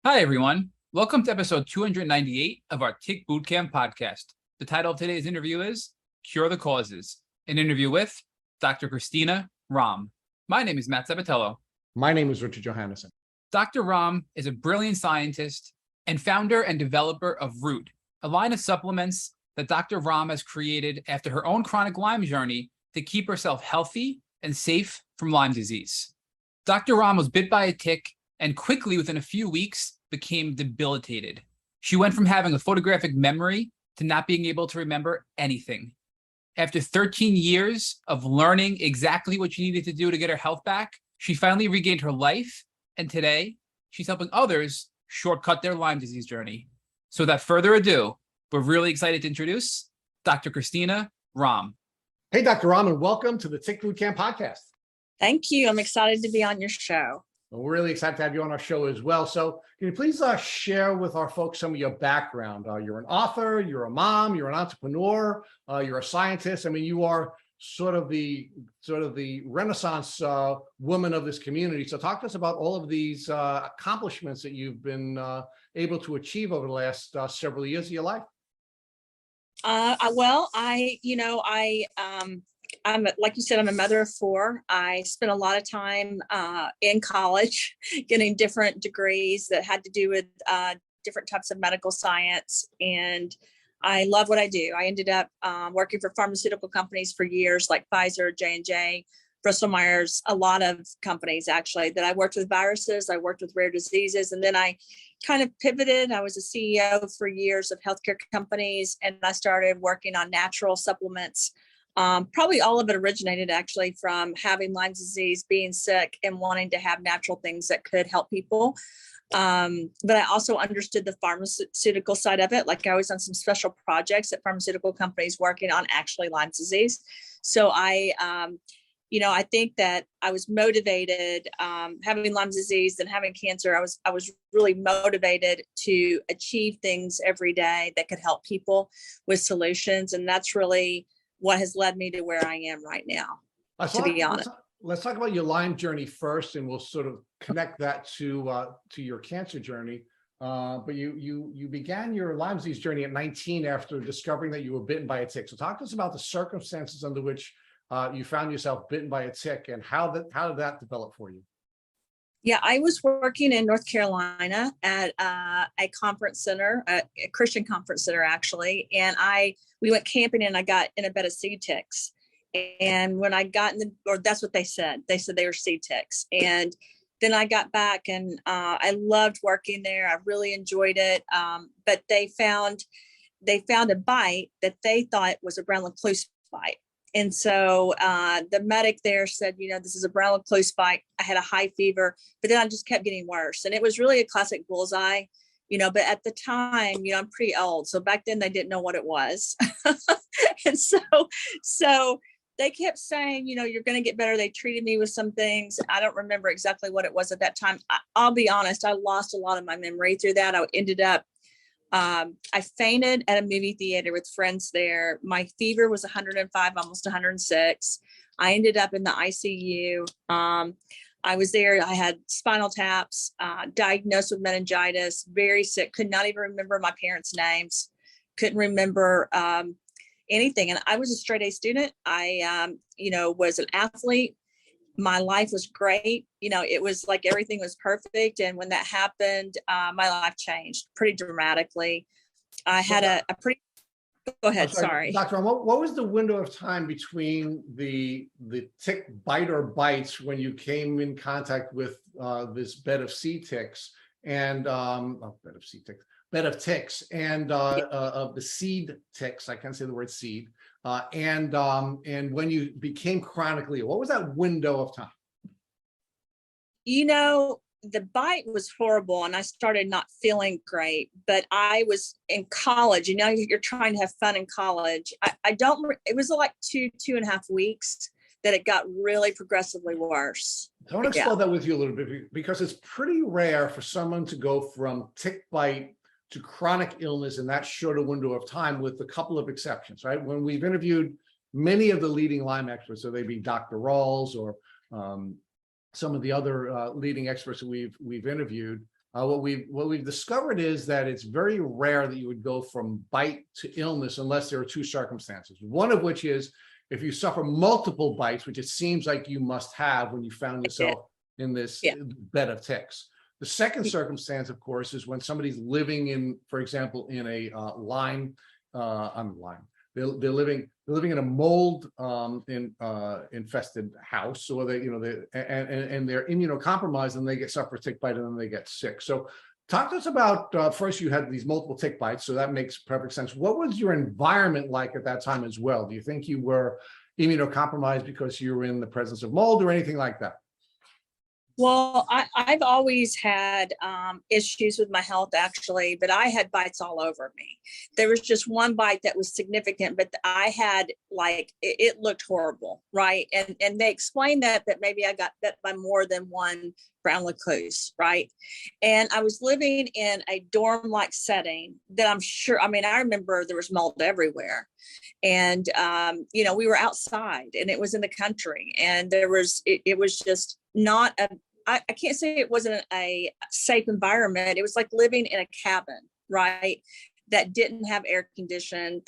Hi, everyone. Welcome to episode 298 of our Tick Bootcamp podcast. The title of today's interview is Cure the Causes, an interview with Dr. Christina Rahm. My name is Matt Sabatello. My name is Richard Johannesson. Dr. Rahm is a brilliant scientist and founder and developer of Root, a line of supplements that Dr. Rahm has created after her own chronic Lyme journey to keep herself healthy and safe from Lyme disease. Dr. Rahm was bit by a tick and quickly, within a few weeks, became debilitated. She went from having a photographic memory to not being able to remember anything. After 13 years of learning exactly what she needed to do to get her health back, she finally regained her life, and today, she's helping others shortcut their Lyme disease journey. So without further ado, we're really excited to introduce Dr. Christina Rahm. Hey, Dr. Rahm, and welcome to the Tick Bootcamp podcast. Thank you. I'm excited to be on your show. Well, we're really excited to have you on our show as well. So can you please share with our folks some of your background? You're an author, you're a mom, you're an entrepreneur, you're a scientist. I mean, you are sort of the Renaissance woman of this community. So talk to us about all of these accomplishments that you've been able to achieve over the last several years of your life. I'm like you said, I'm a mother of four. I spent a lot of time in college getting different degrees that had to do with different types of medical science. And I love what I do. I ended up working for pharmaceutical companies for years, like Pfizer, J&J, Bristol Myers, a lot of companies actually that I worked with viruses. I worked with rare diseases. And then I kind of pivoted. I was a CEO for years of healthcare companies, and I started working on natural supplements. Probably all of it originated actually from having Lyme disease, being sick, and wanting to have natural things that could help people. But I also understood the pharmaceutical side of it. Like I was on some special projects at pharmaceutical companies working on actually Lyme disease. So I think that I was motivated, having Lyme disease and having cancer. I was really motivated to achieve things every day that could help people with solutions. And that's really what has led me to where I am right now, to be honest. Let's talk about your Lyme journey first, and we'll sort of connect that to your cancer journey. But you began your Lyme disease journey at 19 after discovering that you were bitten by a tick. So talk to us about the circumstances under which you found yourself bitten by a tick, and how did that develop for you? Yeah, I was working in North Carolina at a conference center, a Christian conference center, actually. And we went camping, and I got in a bed of seed ticks. And when I got that's what they said. They said they were seed ticks. And then I got back, and I loved working there. I really enjoyed it. But they found a bite that they thought was a brown recluse bite. And so the medic there said, this is a brown recluse bite. I had a high fever, but then I just kept getting worse. And it was really a classic bullseye, but at the time, I'm pretty old. So back then they didn't know what it was. And so they kept saying, you're going to get better. They treated me with some things. I don't remember exactly what it was at that time. I'll be honest, I lost a lot of my memory through that. I ended up, I fainted at a movie theater with friends there. My fever was 105, almost 106. I ended up in the ICU. I was there. I had spinal taps, diagnosed with meningitis, very sick, could not even remember my parents' names, couldn't remember anything. And I was a straight A student. I, was an athlete. My life was great. It was like everything was perfect. And when that happened, my life changed pretty dramatically. I had a pretty, go ahead. Sorry. Dr. Rahm, what was the window of time between the tick bite or bites when you came in contact with this bed of seed ticks and bed of ticks and of the seed ticks? I can't say the word seed. And when you became chronically ill, what was that window of time? The bite was horrible, and I started not feeling great, but I was in college. You're trying to have fun in college. It was like 2.5 weeks that it got really progressively worse. I want to explore that with you a little bit, because it's pretty rare for someone to go from tick bite to chronic illness in that shorter window of time, with a couple of exceptions, right? When we've interviewed many of the leading Lyme experts, so they be Dr. Rawls or some of the other leading experts that we've interviewed, What we've discovered is that it's very rare that you would go from bite to illness unless there are two circumstances. One of which is if you suffer multiple bites, which it seems like you must have when you found yourself in this bed of ticks. The second circumstance, of course, is when somebody's living in, for example, in a Lyme. They're living in a mold infested house, or and they're immunocompromised, and they suffer a tick bite and then they get sick. So talk to us about first, you had these multiple tick bites, so that makes perfect sense. What was your environment like at that time as well? Do you think you were immunocompromised because you were in the presence of mold or anything like that? Well, I've always had issues with my health, actually, but I had bites all over me. There was just one bite that was significant, but I had it looked horrible, right? And they explained that maybe I got bit by more than one brown recluse, right? And I was living in a dorm-like setting that I remember there was mold everywhere. And, we were outside and it was in the country, and it was just not I can't say it wasn't a safe environment. It was like living in a cabin, right? That didn't have air conditioning,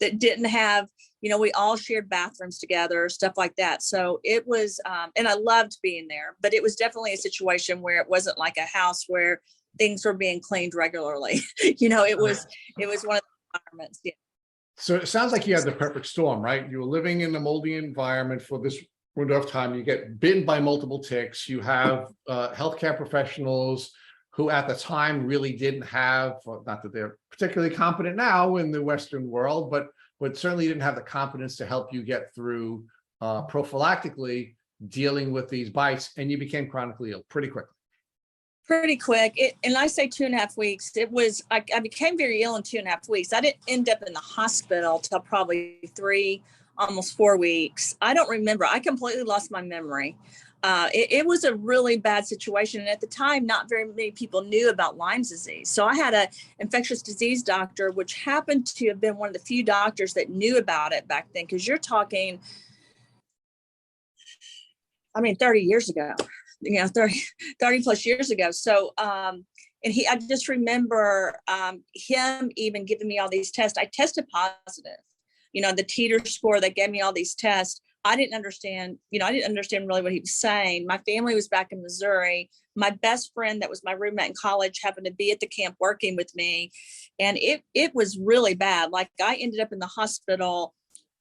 that didn't have, we all shared bathrooms together, stuff like that. So it was, and I loved being there, but it was definitely a situation where it wasn't like a house where things were being cleaned regularly. It was one of the environments. Yeah. So it sounds like you had the perfect storm, right? You were living in a moldy environment for this window of time. You get bitten by multiple ticks. You have healthcare professionals who at the time really didn't have, not that they're particularly competent now in the Western world, but certainly didn't have the competence to help you get through prophylactically dealing with these bites, and you became chronically ill pretty quickly. Pretty quick. And I say 2.5 weeks. I became very ill in 2.5 weeks. I didn't end up in the hospital till probably 3, almost 4 weeks. I don't remember. I completely lost my memory. It was a really bad situation. And at the time, not very many people knew about Lyme's disease. So I had an infectious disease doctor, which happened to have been one of the few doctors that knew about it back then. Because you're talking, 30 years ago. 30 plus years ago. So, and I just remember him even giving me all these tests. I tested positive, the teeter score, they gave me all these tests. I didn't understand really what he was saying. My family was back in Missouri. My best friend that was my roommate in college happened to be at the camp working with me. And it was really bad. Like I ended up in the hospital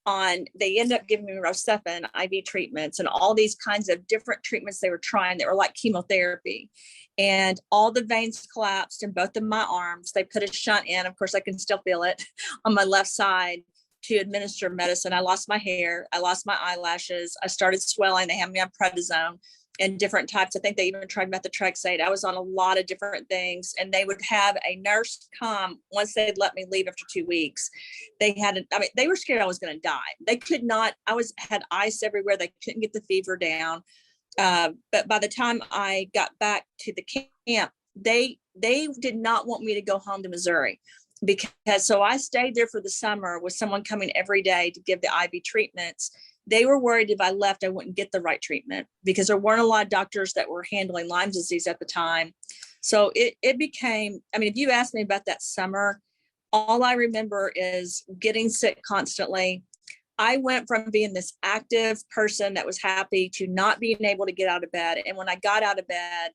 they ended up giving me Rocephin, IV treatments, and all these kinds of different treatments they were trying that were like chemotherapy. And all the veins collapsed in both of my arms. They put a shunt in. Of course, I can still feel it on my left side to administer medicine. I lost my hair. I lost my eyelashes. I started swelling. They had me on prednisone and different types. I think they even tried methotrexate. I was on a lot of different things, and they would have a nurse come once they'd let me leave after 2 weeks. They were scared I was going to die. They could not, had ice everywhere. They couldn't get the fever down. But by the time I got back to the camp, they did not want me to go home to Missouri so I stayed there for the summer with someone coming every day to give the IV treatments. They were worried if I left, I wouldn't get the right treatment because there weren't a lot of doctors that were handling Lyme disease at the time. So it became, if you ask me about that summer, all I remember is getting sick constantly. I went from being this active person that was happy to not being able to get out of bed. And when I got out of bed,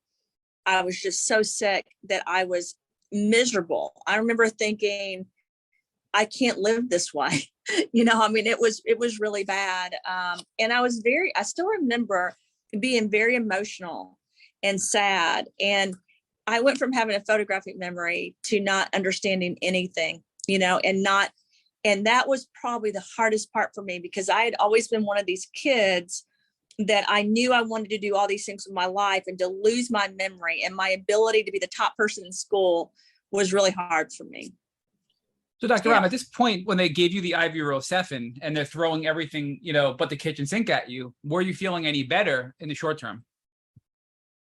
I was just so sick that I was miserable. I remember thinking, I can't live this way. It was really bad. And I still remember being very emotional and sad. And I went from having a photographic memory to not understanding anything, and that was probably the hardest part for me because I had always been one of these kids that I knew I wanted to do all these things with my life, and to lose my memory and my ability to be the top person in school was really hard for me. So Dr. Rahm, at this point, when they gave you the IV Rocephin and they're throwing everything, but the kitchen sink at you, were you feeling any better in the short term?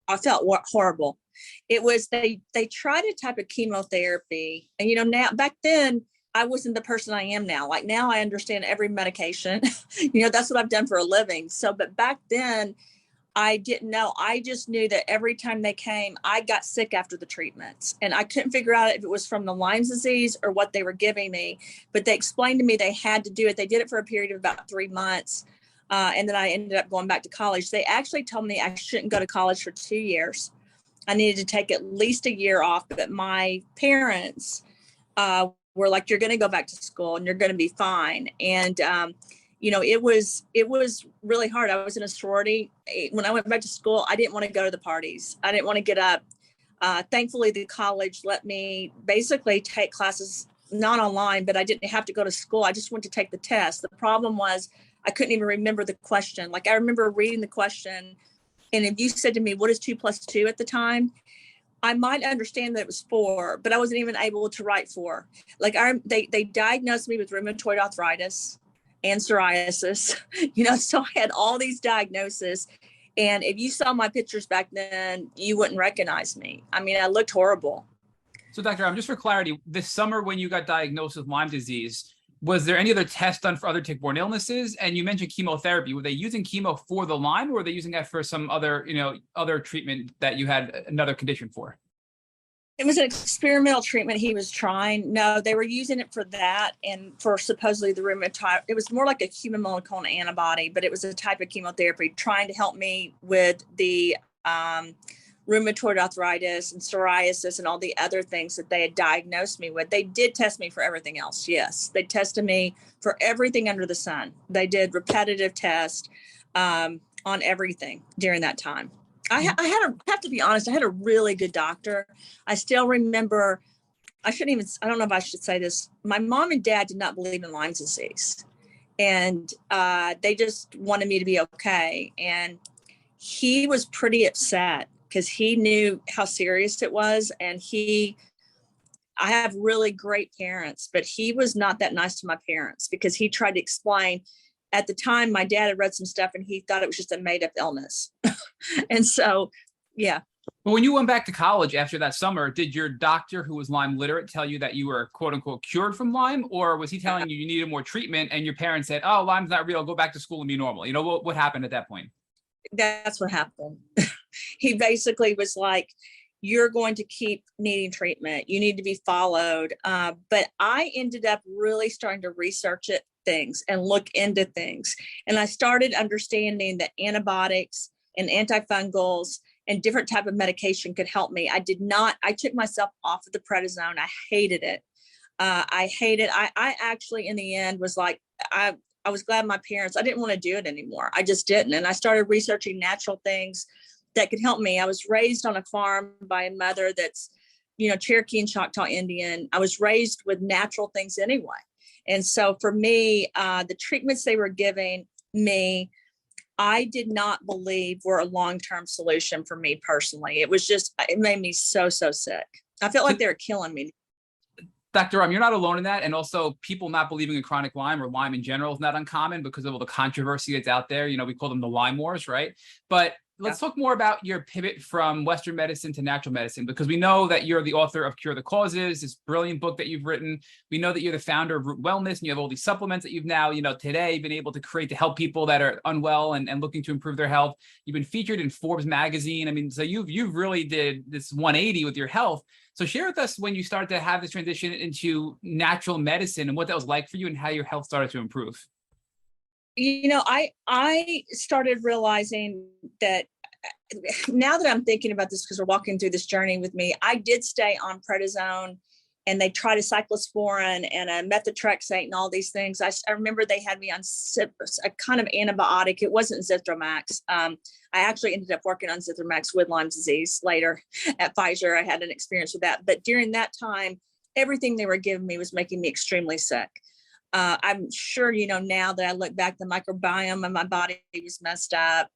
I felt horrible. It was, they tried a type of chemotherapy. And, now back then I wasn't the person I am now. Like now I understand every medication, that's what I've done for a living. So, but back then I didn't know. I just knew that every time they came, I got sick after the treatments. And I couldn't figure out if it was from the Lyme disease or what they were giving me. But they explained to me they had to do it. They did it for a period of about 3 months. And then I ended up going back to college. They actually told me I shouldn't go to college for 2 years. I needed to take at least a year off. But my parents were like, you're going to go back to school and you're going to be fine. And, it was really hard. I was in a sorority. When I went back to school, I didn't want to go to the parties. I didn't want to get up. Thankfully, the college let me basically take classes, not online, but I didn't have to go to school. I just went to take the test. The problem was I couldn't even remember the question. Like I remember reading the question. And if you said to me, what is 2 + 2 at the time? I might understand that it was 4, but I wasn't even able to write 4. Like they diagnosed me with rheumatoid arthritis and psoriasis, so I had all these diagnoses. And if you saw my pictures back then, you wouldn't recognize me. I mean, I looked horrible. So Dr. Rahm, just for clarity, this summer when you got diagnosed with Lyme disease, was there any other tests done for other tick-borne illnesses? And you mentioned chemotherapy. Were they using chemo for the Lyme, or were they using that for some other, other treatment that you had another condition for? It was an experimental treatment he was trying. No, they were using it for that and for supposedly the rheumatoid. It was more like a human monoclonal antibody, but it was a type of chemotherapy trying to help me with the rheumatoid arthritis and psoriasis and all the other things that they had diagnosed me with. They did test me for everything else. Yes, they tested me for everything under the sun. They did repetitive tests on everything during that time. I have to be honest, I had a really good doctor. I still remember, I don't know if I should say this. My mom and dad did not believe in Lyme disease. And they just wanted me to be okay. And he was pretty upset because he knew how serious it was. And I have really great parents, but he was not that nice to my parents because he tried to explain. At the time, my dad had read some stuff and he thought it was just a made up illness. And so, yeah. But when you went back to college after that summer, did your doctor, who was Lyme literate, tell you that you were quote unquote cured from Lyme? Or was he telling you needed more treatment and your parents said, oh, Lyme's not real, go back to school and be normal? What happened at that point? That's what happened. He basically was like, you're going to keep needing treatment. You need to be followed. But I ended up really starting to research things and look into things. And I started understanding that antibiotics and antifungals and different type of medication could help me. I took myself off of the prednisone. I hated it. I actually, in the end, was like, I was glad my parents, I didn't want to do it anymore. I just didn't. And I started researching natural things that could help me. I was raised on a farm by a mother that's, Cherokee and Choctaw Indian. I was raised with natural things anyway. And so for me, the treatments they were giving me, I did not believe were a long-term solution for me personally. It made me so, so sick. I felt like they were killing me. Dr. Rahm, you're not alone in that. And also people not believing in chronic Lyme or Lyme in general is not uncommon because of all the controversy that's out there. We call them the Lyme wars, right? But let's talk more about your pivot from Western medicine to natural medicine, because we know that you're the author of Cure the Causes, this brilliant book that you've written. We know that you're the founder of Root Wellness, and you have all these supplements that you've now, today been able to create to help people that are unwell and looking to improve their health. You've been featured in Forbes magazine. So you've really did this 180 with your health. So share with us when you started to have this transition into natural medicine and what that was like for you and how your health started to improve. I started realizing that now that I'm thinking about this, because we're walking through this journey with me, I did stay on prednisone and they tried a cyclosporin and a methotrexate and all these things. I remember they had me on a kind of antibiotic. It wasn't Zithromax. I actually ended up working on Zithromax with Lyme disease later at Pfizer. I had an experience with that. But during that time, everything they were giving me was making me extremely sick. I'm sure, now that I look back, the microbiome of my body was messed up.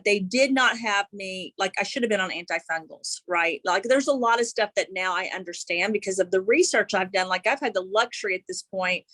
They did not have me, like I should have been on antifungals, right? Like there's a lot of stuff that now I understand because of the research I've done. Like I've had the luxury at this point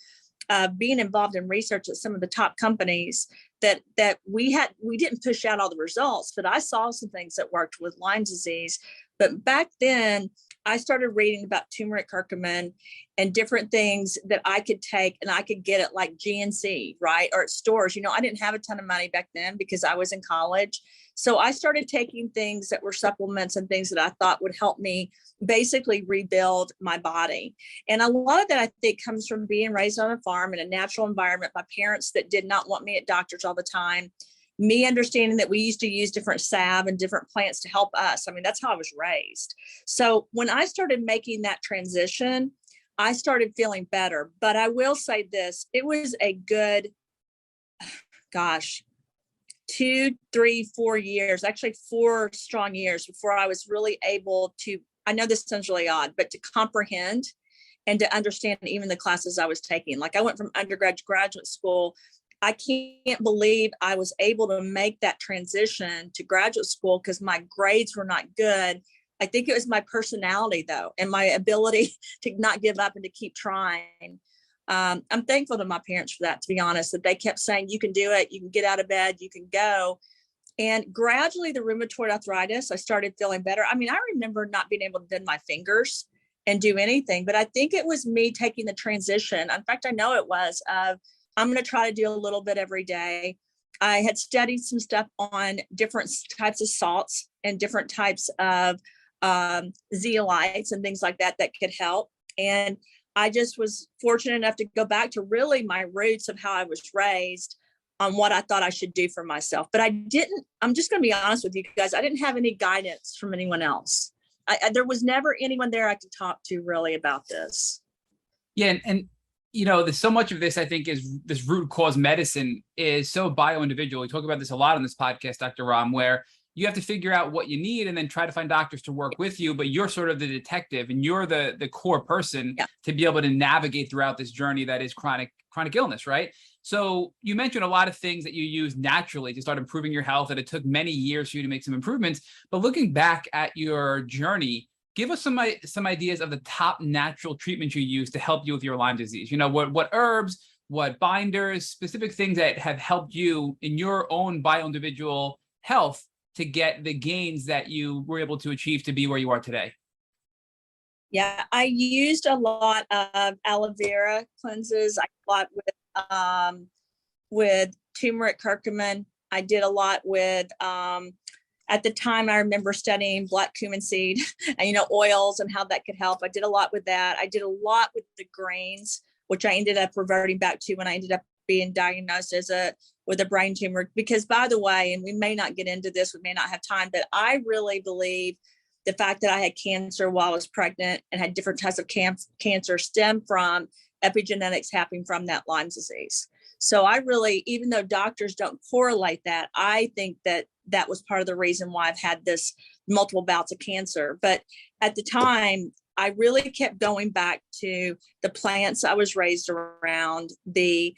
of being involved in research at some of the top companies that we didn't push out all the results, but I saw some things that worked with Lyme disease. But back then, I started reading about turmeric curcumin and different things that I could take and I could get at like GNC, right? Or at stores. I didn't have a ton of money back then because I was in college. So I started taking things that were supplements and things that I thought would help me basically rebuild my body. And a lot of that, I think, comes from being raised on a farm in a natural environment by parents that did not want me at doctors all the time. Me understanding that we used to use different salve and different plants to help us. I mean, that's how I was raised. So when I started making that transition, I started feeling better. But I will say this, it was a good, 2, 3, 4 years, actually 4 strong years before I was really able to, I know this sounds really odd, but to comprehend and to understand even the classes I was taking. Like I went from undergrad to graduate school. I can't believe I was able to make that transition to graduate school because my grades were not good. I think it was my personality though, and my ability to not give up and to keep trying. I'm thankful to my parents for that, to be honest, that they kept saying, you can do it, you can get out of bed, you can go. And gradually the rheumatoid arthritis, I started feeling better. I mean, I remember not being able to bend my fingers and do anything, but I think it was me taking the transition. In fact, I know it was of, I'm going to try to do a little bit every day. I had studied some stuff on different types of salts and different types of zeolites and things like that that could help. And I just was fortunate enough to go back to really my roots of how I was raised on what I thought I should do for myself. But I'm just going to be honest with you guys, I didn't have any guidance from anyone else. There was never anyone there I could talk to really about this. Yeah. And there's so much of this, I think, is this root cause medicine is so bio-individual. We talk about this a lot on this podcast, Dr. Rahm, where you have to figure out what you need and then try to find doctors to work with you, but you're sort of the detective and you're the core person to be able to navigate throughout this journey that is chronic illness, right? So you mentioned a lot of things that you use naturally to start improving your health, and it took many years for you to make some improvements. But looking back at your journey, give us some ideas of the top natural treatments you use to help you with your Lyme disease. What herbs, what binders, specific things that have helped you in your own bio-individual health to get the gains that you were able to achieve to be where you are today. Yeah, I used a lot of aloe vera cleanses. I did a lot with turmeric curcumin. I did a lot with, at the time, I remember studying black cumin seed and, oils and how that could help. I did a lot with that. I did a lot with the grains, which I ended up reverting back to when I ended up being diagnosed with a brain tumor. Because, by the way, and we may not get into this, we may not have time, but I really believe the fact that I had cancer while I was pregnant and had different types of cancer stem from epigenetics happening from that Lyme disease. So I really, even though doctors don't correlate that, I think that that was part of the reason why I've had this multiple bouts of cancer. But at the time, I really kept going back to the plants I was raised around, the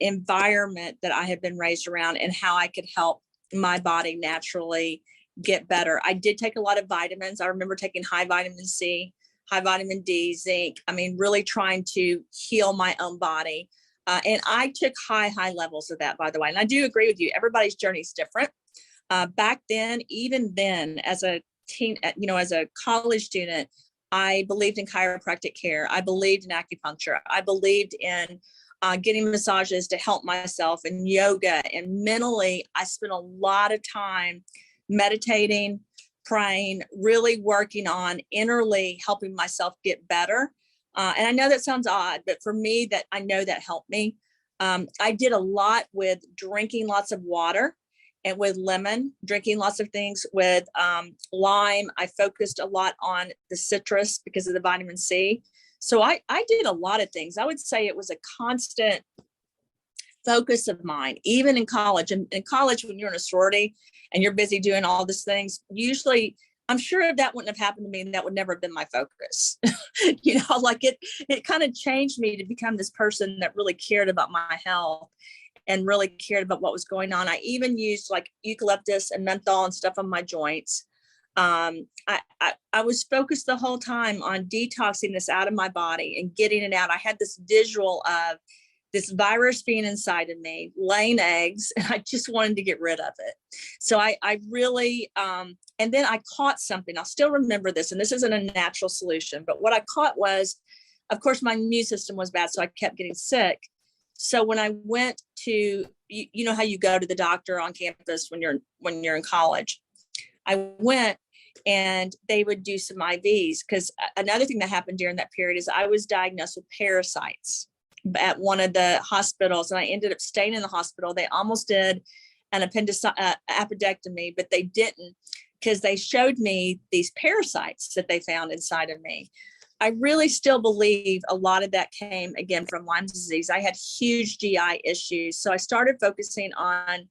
environment that I had been raised around, and how I could help my body naturally get better. I did take a lot of vitamins. I remember taking high vitamin C, high vitamin D, zinc. I mean, really trying to heal my own body. And I took high levels of that, by the way. And I do agree with you. Everybody's journey is different. Back then, even then, as a as a college student, I believed in chiropractic care. I believed in acupuncture. I believed in getting massages to help myself, and yoga. And mentally, I spent a lot of time meditating, praying, really working on innerly helping myself get better. And I know that sounds odd, but for me, that I know that helped me. I did a lot with drinking lots of water and with lemon, drinking lots of things with lime. I focused a lot on the citrus because of the vitamin C. So I did a lot of things. I would say it was a constant focus of mine, even in college. And in college, when you're in a sorority and you're busy doing all these things, usually, I'm sure if that wouldn't have happened to me, that would never have been my focus. Like it kind of changed me to become this person that really cared about my health and really cared about what was going on. I even used like eucalyptus and menthol and stuff on my joints. I was focused the whole time on detoxing this out of my body and getting it out. I had this visual of this virus being inside of me, laying eggs, and I just wanted to get rid of it. So I really, and then I caught something. I'll still remember this, and this isn't a natural solution, but what I caught was, of course, my immune system was bad, so I kept getting sick. So when I went to, you know how you go to the doctor on campus when you're in college, I went and they would do some IVs, because another thing that happened during that period is I was diagnosed with parasites at one of the hospitals, and I ended up staying in the hospital. They almost did an appendectomy, but they didn't, because they showed me these parasites that they found inside of me. I really still believe a lot of that came again from Lyme disease. I had huge GI issues, so I started focusing on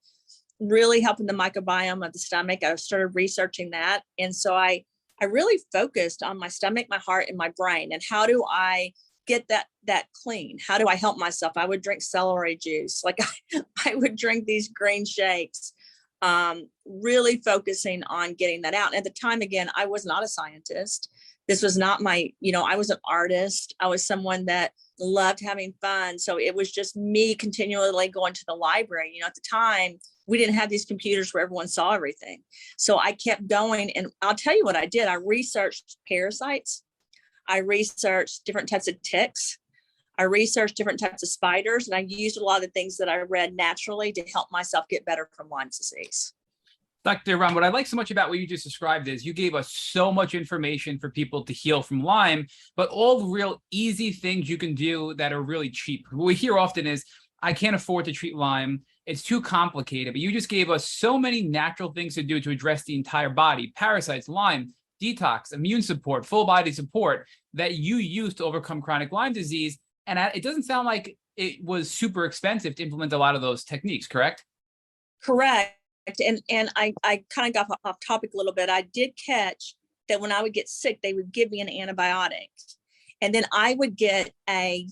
really helping the microbiome of the stomach. I started researching that. And so I really focused on my stomach, my heart, and my brain. And how do I get that clean? How do I help myself? I would drink celery juice. Like I would drink these green shakes, really focusing on getting that out. And at the time, again, I was not a scientist. This was not my, I was an artist. I was someone that loved having fun. So it was just me continually going to the library. At the time, we didn't have these computers where everyone saw everything. So I kept going, and I'll tell you what I did. I researched parasites. I researched different types of ticks. I researched different types of spiders, and I used a lot of the things that I read naturally to help myself get better from Lyme disease. Dr. Rahm, what I like so much about what you just described is you gave us so much information for people to heal from Lyme, but all the real easy things you can do that are really cheap. What we hear often is, I can't afford to treat Lyme. It's too complicated. But you just gave us so many natural things to do to address the entire body: parasites, Lyme, detox, immune support, full body support that you use to overcome chronic Lyme disease. And it doesn't sound like it was super expensive to implement a lot of those techniques, correct? Correct. And I kind of got off topic a little bit. I did catch that when I would get sick, they would give me an antibiotic. And then I would get a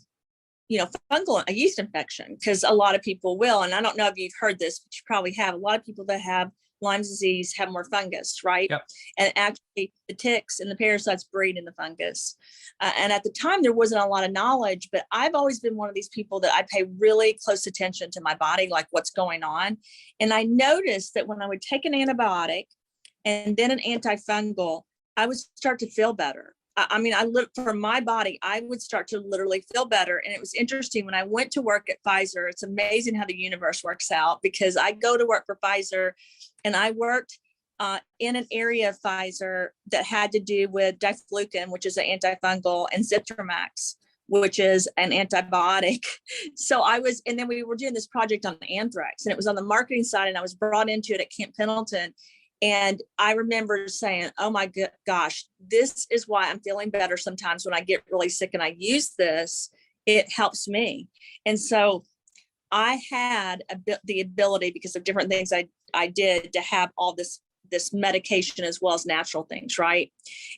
yeast infection, because a lot of people will. And I don't know if you've heard this, but you probably have. A lot of people that have Lyme disease have more fungus, right? Yep. And actually the ticks and the parasites breed in the fungus. And at the time, there wasn't a lot of knowledge, but I've always been one of these people that I pay really close attention to my body, like what's going on. And I noticed that when I would take an antibiotic and then an antifungal, I would start to feel better. I mean, for my body, I would start to literally feel better. And it was interesting when I went to work at Pfizer. It's amazing how the universe works out, because I go to work for Pfizer, and I worked in an area of Pfizer that had to do with diflucan, which is an antifungal, and Zithromax, which is an antibiotic. So and then we were doing this project on anthrax, and it was on the marketing side, and I was brought into it at Camp Pendleton. And I remember saying, oh my gosh, this is why I'm feeling better sometimes when I get really sick and I use this, it helps me. And so I had the ability, because of different things I did, to have all this medication as well as natural things, right?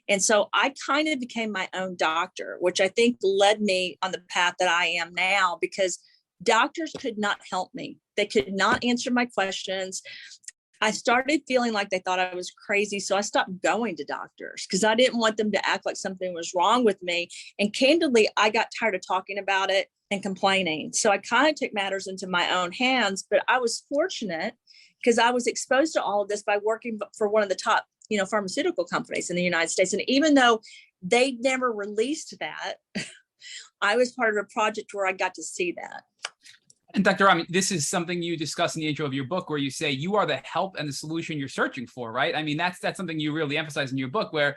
And so I kind of became my own doctor, which I think led me on the path that I am now, because doctors could not help me. They could not answer my questions. I started feeling like they thought I was crazy. So I stopped going to doctors, because I didn't want them to act like something was wrong with me. And candidly, I got tired of talking about it and complaining. So I kind of took matters into my own hands. But I was fortunate, because I was exposed to all of this by working for one of the top, pharmaceutical companies in the United States. And even though they never released that, I was part of a project where I got to see that. And Dr. Rahm, this is something you discuss in the intro of your book, where you say you are the help and the solution you're searching for, right? I mean, that's something you really emphasize in your book, where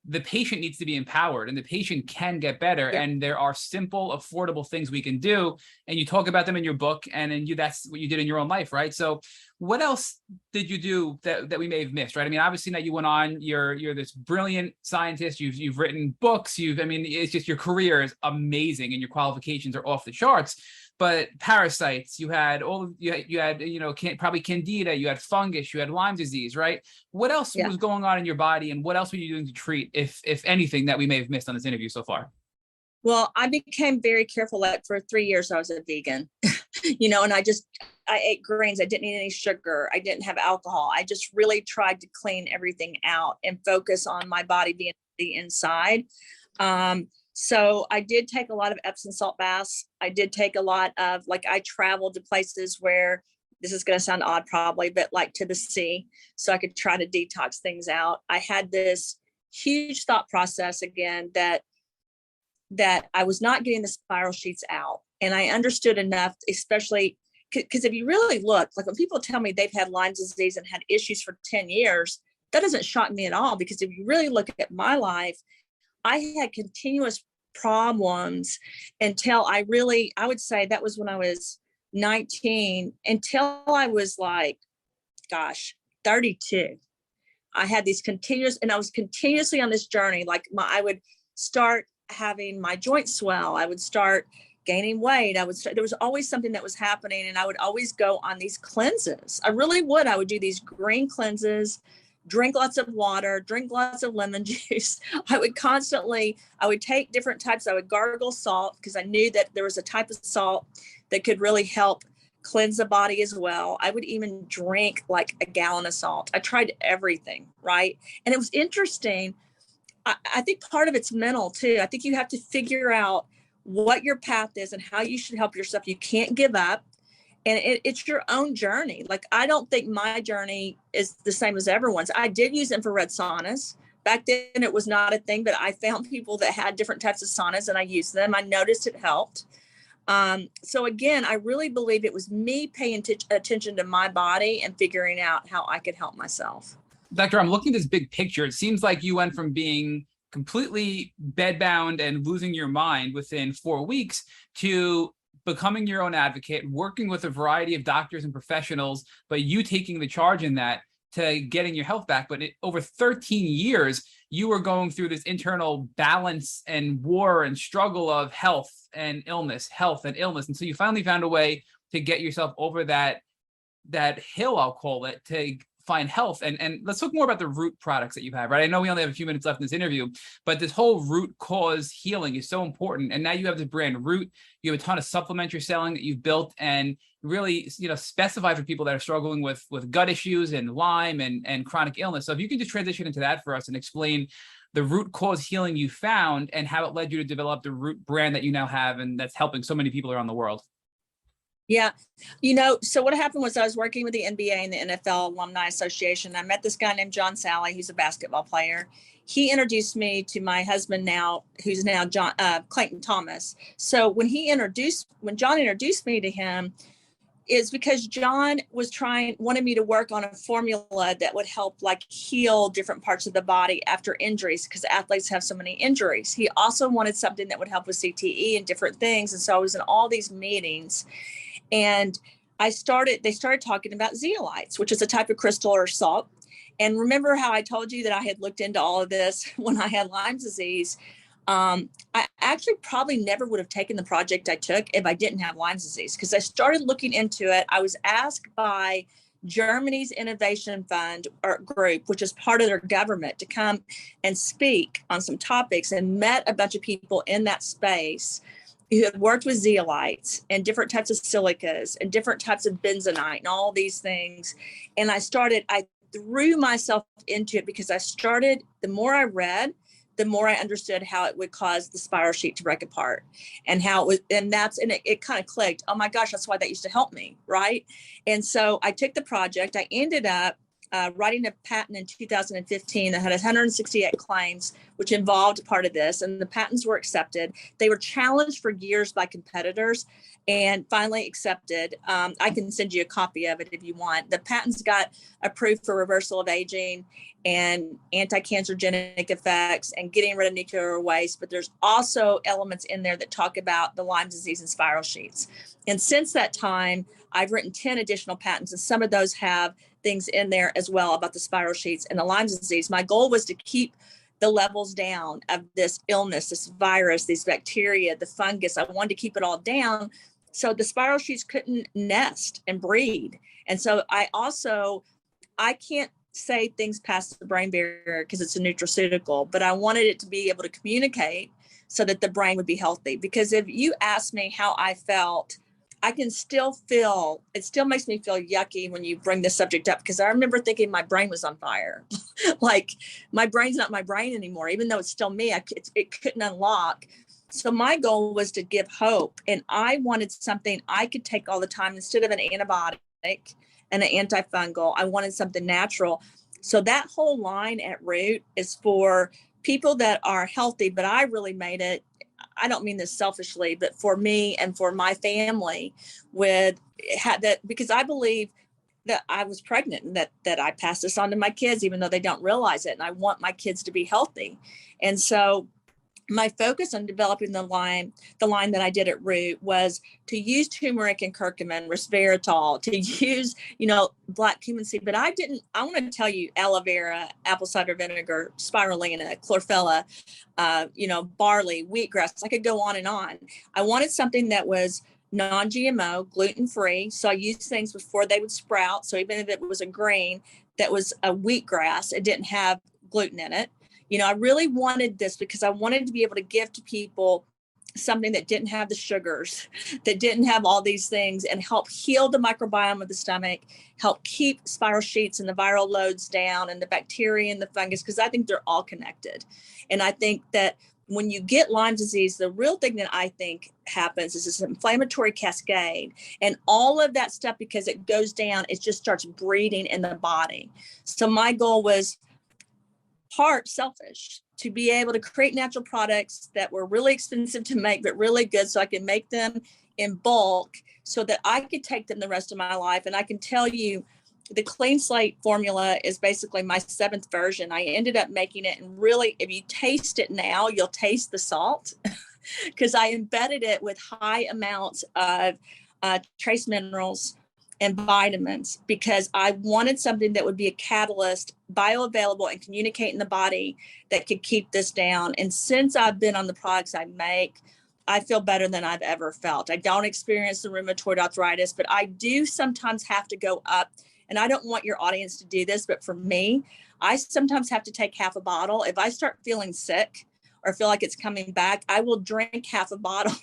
the patient needs to be empowered and the patient can get better. Yeah. And there are simple, affordable things we can do. And you talk about them in your book, and that's what you did in your own life, right? So what else did you do that we may have missed, right? I mean, obviously now you went on, you're this brilliant scientist, you've written books, it's just, your career is amazing and your qualifications are off the charts. But parasites, you had probably candida, you had fungus, you had Lyme disease, right? What else was going on in your body, and what else were you doing to treat, if anything, that we may have missed on this interview so far? Well, I became very careful. Like for 3 years, I was a vegan, and I ate grains. I didn't eat any sugar. I didn't have alcohol. I just really tried to clean everything out and focus on my body being the inside. So I did take a lot of Epsom salt baths. I did take a lot of, like, I traveled to places where, this is going to sound odd probably, but like to the sea, so I could try to detox things out. I had this huge thought process again that I was not getting the spiral sheets out. And I understood enough, especially because if you really look, like when people tell me they've had Lyme disease and had issues for 10 years, that doesn't shock me at all. Because if you really look at my life, I had continuous problems until I would say that was when I was 19, until I was like, 32. I had these continuous, and I was continuously on this journey. Like I would start having my joints swell. I would start gaining weight. There was always something that was happening, and I would always go on these cleanses. I really would. I would do these green cleanses, drink lots of water, drink lots of lemon juice. I would take different types. I would gargle salt because I knew that there was a type of salt that could really help cleanse the body as well. I would even drink like a gallon of salt. I tried everything, right? And it was interesting. I think part of it's mental too. I think you have to figure out what your path is and how you should help yourself. You can't give up. And it's your own journey. Like, I don't think my journey is the same as everyone's. I did use infrared saunas. Back then it was not a thing, but I found people that had different types of saunas and I used them. I noticed it helped. So again, I really believe it was me paying attention to my body and figuring out how I could help myself. Doctor, I'm looking at this big picture. It seems like you went from being completely bedbound and losing your mind within 4 weeks to becoming your own advocate, working with a variety of doctors and professionals, but you taking the charge in that to getting your health back. But over 13 years, you were going through this internal balance and war and struggle of health and illness. And so you finally found a way to get yourself over that hill, I'll call it, to find health. And let's talk more about the root products that you have, right? I know we only have a few minutes left in this interview, but this whole root cause healing is so important. And now you have this brand Root. You have a ton of supplements you're selling that you've built and really, specify for people that are struggling with gut issues and Lyme and chronic illness. So if you could just transition into that for us and explain the root cause healing you found and how it led you to develop the Root brand that you now have and that's helping so many people around the world. Yeah. So what happened was I was working with the NBA and the NFL Alumni Association. I met this guy named John Sally. He's a basketball player. He introduced me to my husband now, who's now Clayton Thomas. So when John introduced me to him, is because John wanted me to work on a formula that would help like heal different parts of the body after injuries, because athletes have so many injuries. He also wanted something that would help with CTE and different things. And so I was in all these meetings. And they started talking about zeolites, which is a type of crystal or salt. And remember how I told you that I had looked into all of this when I had Lyme disease? I actually probably never would have taken the project I took if I didn't have Lyme disease, because I started looking into it. I was asked by Germany's Innovation Fund or group, which is part of their government, to come and speak on some topics, and met a bunch of people in that space who had worked with zeolites and different types of silicas and different types of bentonite and all these things. And I threw myself into it because the more I read, the more I understood how it would cause the spiral sheet to break apart, and how it was, and it kind of clicked. Oh my gosh, that's why that used to help me. Right. And so I took the project. I ended up writing a patent in 2015 that had 168 claims, which involved part of this, and the patents were accepted. They were challenged for years by competitors and finally accepted. I can send you a copy of it if you want. The patents got approved for reversal of aging and anti-cancerogenic effects and getting rid of nuclear waste, but there's also elements in there that talk about the Lyme disease and spiral sheets. And since that time, I've written 10 additional patents, and some of those have things in there as well about the spiral sheets and the Lyme disease. My goal was to keep the levels down of this illness, this virus, these bacteria, the fungus. I wanted to keep it all down so the spiral sheets couldn't nest and breed. And so I can't say things past the brain barrier because it's a nutraceutical, but I wanted it to be able to communicate so that the brain would be healthy. Because if you ask me how I felt I can still feel, it still makes me feel yucky when you bring this subject up, because I remember thinking my brain was on fire. Like, my brain's not my brain anymore, even though it's still me. It couldn't unlock. So my goal was to give hope, and I wanted something I could take all the time instead of an antibiotic and an antifungal. I wanted something natural. So that whole line at Root is for people that are healthy, but I really made it, I don't mean this selfishly, but for me and for my family, with that, because I believe that I was pregnant and that I passed this on to my kids, even though they don't realize it. And I want my kids to be healthy. And so my focus on developing the line that I did at Root was to use turmeric and curcumin, resveratrol, to use, black cumin seed. But I want to tell you, aloe vera, apple cider vinegar, spirulina, chlorella, barley, wheatgrass. I could go on and on. I wanted something that was non-GMO, gluten-free. So I used things before they would sprout. So even if it was a grain that was a wheatgrass, it didn't have gluten in it. I really wanted this because I wanted to be able to give to people something that didn't have the sugars, that didn't have all these things, and help heal the microbiome of the stomach, help keep spiral sheets and the viral loads down, and the bacteria and the fungus, because I think they're all connected. And I think that when you get Lyme disease, the real thing that I think happens is this inflammatory cascade, and all of that stuff, because it goes down, it just starts breeding in the body. So my goal was part selfish, to be able to create natural products that were really expensive to make, but really good, so I could make them in bulk so that I could take them the rest of my life. And I can tell you, the Clean Slate formula is basically my 7th version. I ended up making it, and really, if you taste it now, you'll taste the salt because I embedded it with high amounts of trace minerals and vitamins, because I wanted something that would be a catalyst, bioavailable, and communicate in the body that could keep this down. And since I've been on the products I make, I feel better than I've ever felt. I don't experience the rheumatoid arthritis, but I do sometimes have to go up. And I don't want your audience to do this, but for me, I sometimes have to take half a bottle. If I start feeling sick or feel like it's coming back, I will drink half a bottle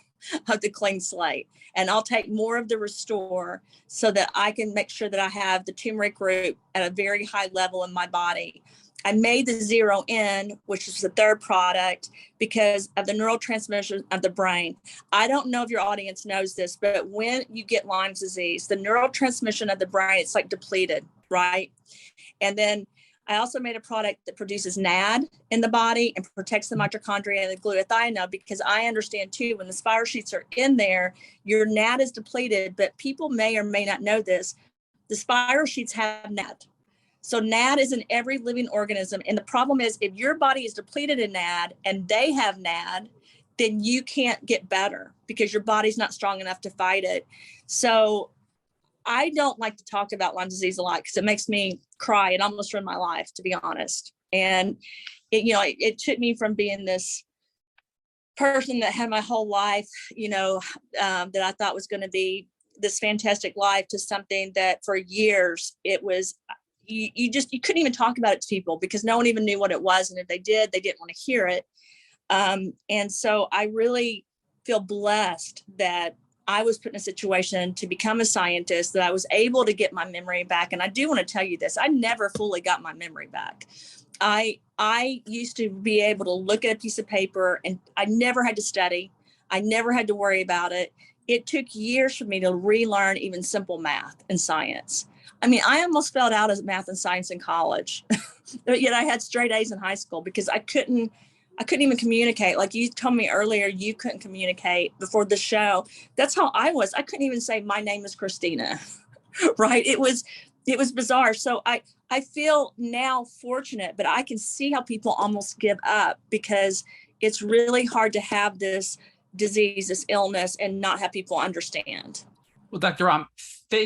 of the Clean Slate, and I'll take more of the Restore so that I can make sure that I have the turmeric root at a very high level in my body. I made the Zero In, which is the 3rd product, because of the neurotransmission of the brain. I don't know if your audience knows this, but when you get Lyme disease, the neurotransmission of the brain, it's like depleted, right? And then I also made a product that produces NAD in the body and protects the mitochondria and the glutathione, because I understand too, when the spiral sheets are in there, your NAD is depleted, but people may or may not know this. The spiral sheets have NAD. So NAD is in every living organism. And the problem is, if your body is depleted in NAD and they have NAD, then you can't get better because your body's not strong enough to fight it. So I don't like to talk about Lyme disease a lot because it makes me cry. It almost ruined my life, to be honest. And it took me from being this person that had my whole life, that I thought was going to be this fantastic life, to something that for years it was, you couldn't even talk about it to people because no one even knew what it was. And if they did, they didn't want to hear it. And so I really feel blessed that I was put in a situation to become a scientist, that I was able to get my memory back. And I do want to tell you this, I never fully got my memory back. I used to be able to look at a piece of paper and I never had to study. I never had to worry about it. It took years for me to relearn even simple math and science. I mean, I almost failed out as math and science in college, but yet I had straight A's in high school because I couldn't even communicate. Like you told me earlier, you couldn't communicate before the show. That's how I was. I couldn't even say my name is Christina, right? It was bizarre. So I feel now fortunate, but I can see how people almost give up because it's really hard to have this disease, this illness, and not have people understand. Well, Dr. Rahm,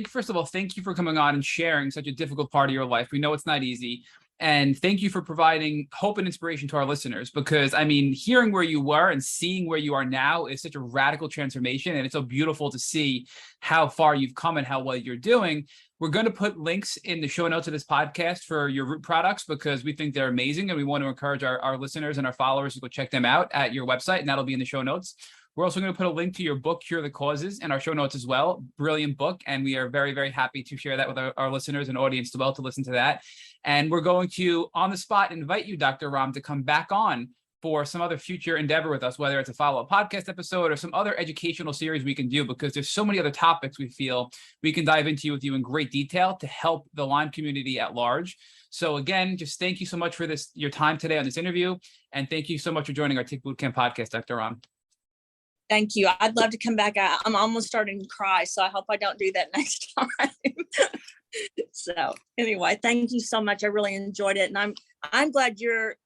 first of all, thank you for coming on and sharing such a difficult part of your life. We know it's not easy. And thank you for providing hope and inspiration to our listeners, because I mean, hearing where you were and seeing where you are now is such a radical transformation. And it's so beautiful to see how far you've come and how well you're doing. We're going to put links in the show notes of this podcast for your root products because we think they're amazing. And we want to encourage our listeners and our followers to go check them out at your website. And that'll be in the show notes. We're also going to put a link to your book, Cure the Causes, in our show notes as well. Brilliant book. And we are very, very happy to share that with our listeners and audience as well to listen to that. And we're going to, on the spot, invite you, Dr. Rahm, to come back on for some other future endeavor with us, whether it's a follow-up podcast episode or some other educational series we can do, because there's so many other topics we feel we can dive into with you in great detail to help the Lyme community at large. So again, just thank you so much for your time today on this interview. And thank you so much for joining our Tick Bootcamp podcast, Dr. Rahm. Thank you. I'd love to come back. I'm almost starting to cry, so I hope I don't do that next time. So anyway, thank you so much. I really enjoyed it. And I'm glad you're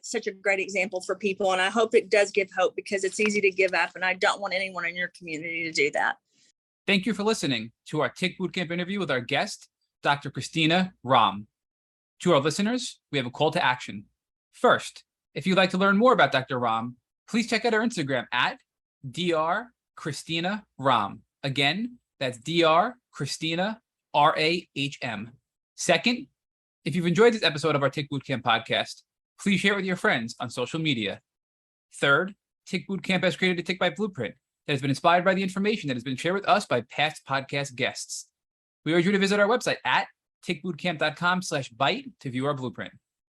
such a great example for people. And I hope it does give hope, because it's easy to give up. And I don't want anyone in your community to do that. Thank you for listening to our Tick Bootcamp interview with our guest, Dr. Christina Rahm. To our listeners, we have a call to action. First, if you'd like to learn more about Dr. Rahm, please check out our Instagram at Dr. Christina Rahm. Again, that's Dr. Christina Rahm. Second, if you've enjoyed this episode of our Tick Bootcamp podcast, please share it with your friends on social media. Third, Tick Bootcamp has created a Tick Bite blueprint that has been inspired by the information that has been shared with us by past podcast guests. We urge you to visit our website at tickbootcamp.com/bite to view our blueprint.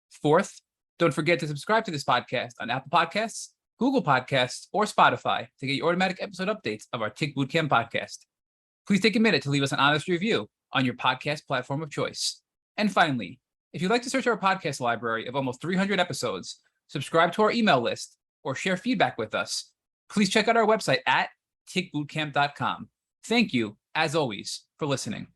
Fourth, don't forget to subscribe to this podcast on Apple Podcasts, Google Podcasts, or Spotify to get your automatic episode updates of our Tick Bootcamp podcast. Please take a minute to leave us an honest review on your podcast platform of choice. And finally, if you'd like to search our podcast library of almost 300 episodes, subscribe to our email list, or share feedback with us, please check out our website at tickbootcamp.com. Thank you, as always, for listening.